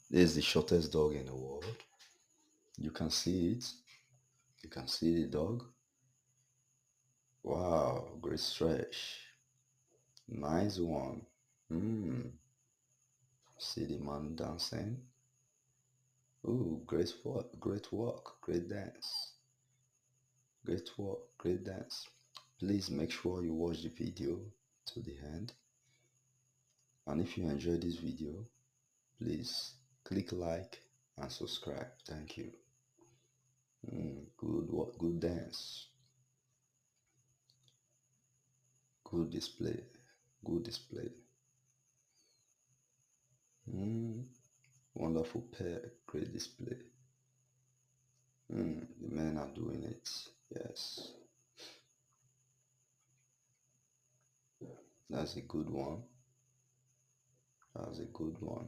This is the shortest dog in the world. You can see it. You can see the dog. Wow, great stretch. Nice one. Hmm. See the man dancing. Ooh, great work, great dance. Great work, great dance. Please make sure you watch the video to the end. And if you enjoyed this video, please click like and subscribe. Thank you. Good work, good dance, good display, good display. Wonderful pair, great display. The men are doing it. Yes, that's a good one. That's a good one.